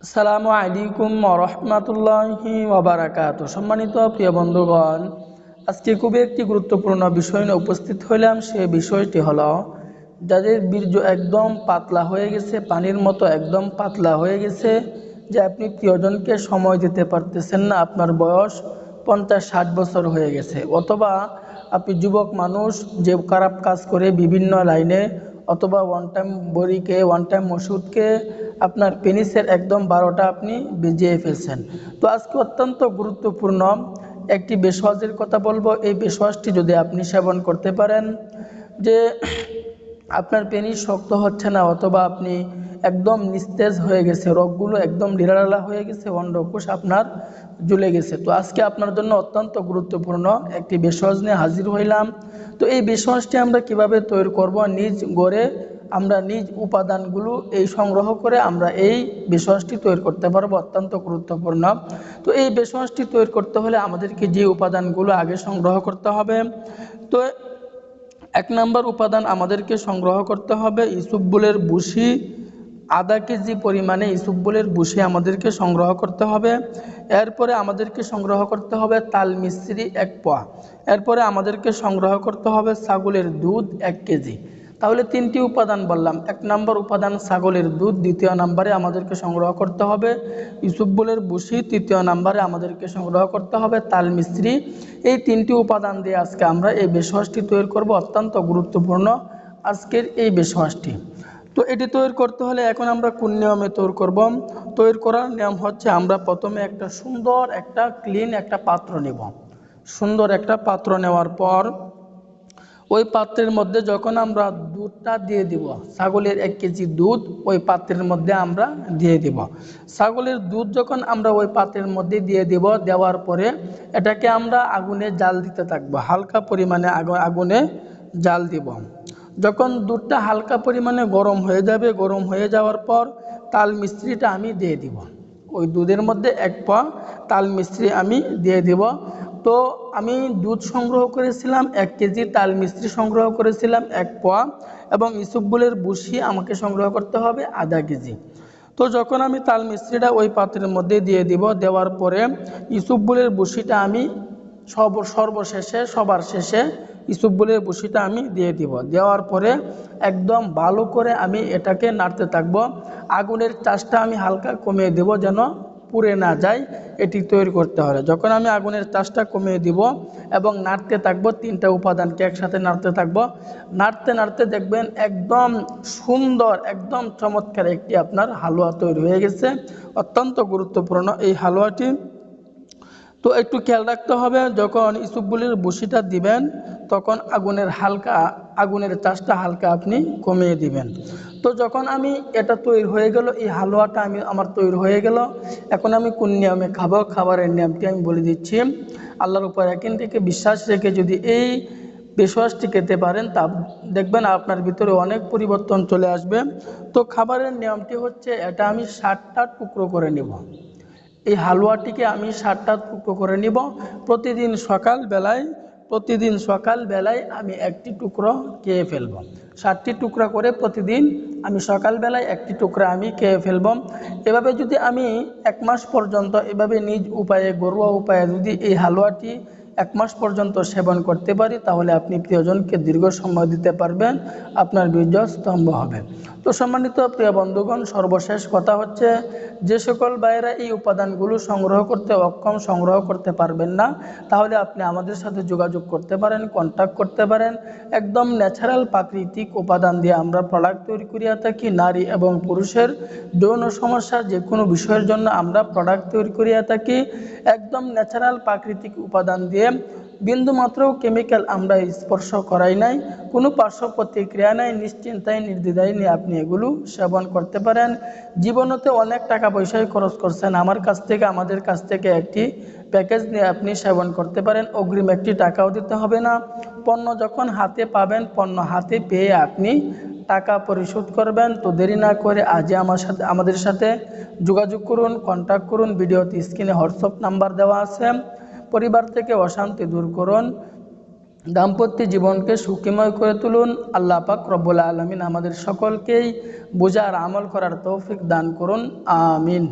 আসসালামু আলাইকুম রহমতুল্লাহি ওয়াবারাকাতু। সম্মানিত প্রিয় বন্ধুগণ, আজকে খুবই একটি গুরুত্বপূর্ণ বিষয় নিয়ে উপস্থিত হইলাম। সে বিষয়টি হলো, যাদের বীর্য একদম পাতলা হয়ে গেছে, পানির মতো একদম পাতলা হয়ে গেছে, যে আপনি প্রিয়জনকে সময় দিতে পারতেছেন না, আপনার বয়স 50-60 বছর হয়ে গেছে, অথবা আপনি যুবক মানুষ যে খারাপ কাজ করে বিভিন্ন লাইনে, অথবা ওয়ান টাইম বড়িকে ওয়ান টাইম ওষুধকে আপনার পেনিসের একদম 12টা আপনি ভিজিয়ে ফেলছেন। তো আজকে অত্যন্ত গুরুত্বপূর্ণ একটি বেশওয়াজের কথা বলবো। এই বেশওয়াজটি যদি আপনি সেবন করতে পারেন, যে আপনার পেনিস শক্ত হচ্ছে না, অথবা আপনি একদম নিস্তেজ হয়ে গেছে, রগগুলো একদম ঢিলাঢালা হয়ে গেছে, অন্ডকোষ আপনার ঝুলে গেছে, তো আজকে আপনার জন্য অত্যন্ত গুরুত্বপূর্ণ একটি বেশওয়াজ নিয়ে হাজির হইলাম। তো এই বেশওয়াজটি আমরা কিভাবে তৈরি করব, নিজ গড়ে আমরা নিজ উপাদানগুলো এই সংগ্রহ করে আমরা এই বেশওয়াজটি তৈরি করতে পারবো, অত্যন্ত গুরুত্বপূর্ণ। তো এই বেশওয়াজটি তৈরি করতে হলে আমাদেরকে যে উপাদানগুলো আগে সংগ্রহ করতে হবে, তো 1 নম্বর উপাদান আমাদেরকে সংগ্রহ করতে হবে ইসবগুলের ভুসি। আধা কেজি পরিমাণে ইসবগুলের ভুসি আমাদেরকে সংগ্রহ করতে হবে। এরপরে আমাদেরকে সংগ্রহ করতে হবে তাল মিশ্রি 1 পোয়া। এরপরে আমাদেরকে সংগ্রহ করতে হবে ছাগলের দুধ 1 কেজি। তাহলে 3টি উপাদান বললাম। 1 নম্বর উপাদান ছাগলের দুধ, দ্বিতীয় নম্বরে আমাদেরকে সংগ্রহ করতে হবে ইসবগুলের ভুসি, তৃতীয় নম্বরে আমাদেরকে সংগ্রহ করতে হবে তাল মিশ্রি। এই 3টি উপাদান দিয়ে আজকে আমরা এই বেশওয়াজটি তৈরি করব, অত্যন্ত গুরুত্বপূর্ণ আজকের এই বেশওয়াজটি। তো এটি তৈরি করতে হলে এখন আমরা কোন নিয়মে তৈরি করব? তৈরি করার নিয়ম হচ্ছে, আমরা প্রথমে একটা সুন্দর একটা ক্লিন একটা পাত্র নেব। সুন্দর একটা পাত্র নেওয়ার পর ওই পাত্রের মধ্যে যখন আমরা দুধটা দিয়ে দিব, ছাগলের 1 কেজি দুধ ওই পাত্রের মধ্যে আমরা দিয়ে দিব। ছাগলের দুধ যখন আমরা ওই পাত্রের মধ্যে দিয়ে দিব, দেওয়ার পরে এটাকে আমরা আগুনে জাল দিতে থাকবো, হালকা পরিমাণে আগুনে জাল দিব। যখন দুধটা হালকা পরিমাণে গরম হয়ে যাবে, গরম হয়ে যাওয়ার পর তাল মিশ্রিটা আমি দিয়ে দিব। ওই দুধের মধ্যে 1 পোয়া তাল মিশ্রি আমি দিয়ে দিব। তো আমি দুধ সংগ্রহ করেছিলাম 1 কেজি, তাল মিশ্রি সংগ্রহ করেছিলাম 1 পোয়া, এবং ইসবগুলের ভুসি আমাকে সংগ্রহ করতে হবে আধা কেজি। তো যখন আমি তাল মিশ্রিটা ওই পাত্রের মধ্যে দিয়ে দিব, দেওয়ার পরে ইসবগুলের ভুসিটা আমি সর্বশেষে সবার শেষে ইসবগুলের ভুসিটা আমি দিয়ে দিব। দেওয়ার পরে একদম ভালো করে আমি এটাকে নাড়তে থাকবো। আগুনের চাষটা আমি হালকা কমিয়ে দেব, যেন পুড়ে না যায়। এটি তৈরি করতে হবে। যখন আমি আগুনের চাষটা কমিয়ে দিব এবং নাড়তে থাকবো, 3টা উপাদানকে একসাথে নাড়তে থাকবো, নাড়তে নাড়তে দেখবেন একদম সুন্দর, একদম চমৎকার একটি আপনার হালুয়া তৈরি হয়ে গেছে। অত্যন্ত গুরুত্বপূর্ণ এই হালুয়াটি। তো একটু খেয়াল রাখতে হবে, যখন ইসবগুলির ভুসিটা দিবেন তখন আগুনের চাষটা হালকা আপনি কমিয়ে দিবেন। তো যখন আমি এটা তৈরি হয়ে গেল, এই হালুয়াটা আমার তৈরি হয়ে গেল, এখন আমি কোন নিয়মে খাবো, খাবারের নিয়মটি আমি বলে দিচ্ছি। আল্লাহর উপর এখান থেকে বিশ্বাস রেখে যদি এই বেশওয়াজটি খেতে পারেন, তা দেখবেন আপনার ভিতরে অনেক পরিবর্তন চলে আসবে। তো খাবারের নিয়মটি হচ্ছে, এটা আমি 60টা টুকরো করে নেব। এই হালুয়াটিকে আমি 60টা টুকরো করে নিব। প্রতিদিন সকালবেলায় আমি একটি টুকরো খেয়ে ফেলব। 60টি টুকরা করে প্রতিদিন আমি সকালবেলায় একটি টুকরা আমি খেয়ে ফেলব। এভাবে যদি আমি 1 মাস পর্যন্ত এভাবে নিজ উপায়ে, ঘরোয়া উপায়ে যদি এই হালুয়াটি 1 মাস পর্যন্ত সেবন করতে পারি, তাহলে আপনি প্রিয়জনকে দীর্ঘ সময় দিতে পারবেন, আপনার বীর্য স্তম্ভ হবে। তো সম্মানিত প্রিয় বন্ধুগণ, সর্বশেষ কথা হচ্ছে, যে সকল ভাইয়েরা এই উপাদানগুলো সংগ্রহ করতে অক্ষম, সংগ্রহ করতে পারবেন না, তাহলে আপনি আমাদের সাথে যোগাযোগ করতে পারেন, কন্ট্যাক্ট করতে পারেন। একদম ন্যাচারাল প্রাকৃতিক উপাদান দিয়ে আমরা প্রোডাক্ট তৈরি করিয়া থাকি। নারী এবং পুরুষের যৌন সমস্যার যে কোনো বিষয়ের জন্য আমরা প্রোডাক্ট তৈরি করিয়া থাকি, একদম ন্যাচারাল প্রাকৃতিক উপাদান দিয়ে। বিন্দুমাত্র কেমিক্যাল আমরা স্পর্শ করাই নাই, কোনো পার্শ্ব প্রতিক্রিয়া নাই, নিশ্চিন্তায় নির্দ্বিধায় নিয়ে আপনি এগুলো সেবন করতে পারেন। জীবনতে অনেক টাকা পয়সায় খরচ করছেন, আমাদের কাছ থেকে একটি প্যাকেজ নিয়ে আপনি সেবন করতে পারেন। অগ্রিম একটি টাকাও দিতে হবে না। পণ্য যখন হাতে পাবেন, পণ্য হাতে পেয়ে আপনি টাকা পরিশোধ করবেন। তো দেরি না করে আজই আমাদের সাথে যোগাযোগ করুন, কন্ট্যাক্ট করুন। ভিডিওতে স্ক্রিনে হোয়াটসঅ্যাপ নাম্বার দেওয়া আছে। পরিবার থেকে অশান্তি দূর করুন। দাম্পত্য জীবনকে সুখময় করে তুলুন। আল্লাহ পাক রব্বুল আলামিন আমাদের সকলকেই বোঝার আমল করার তৌফিক দান করুন। আমিন।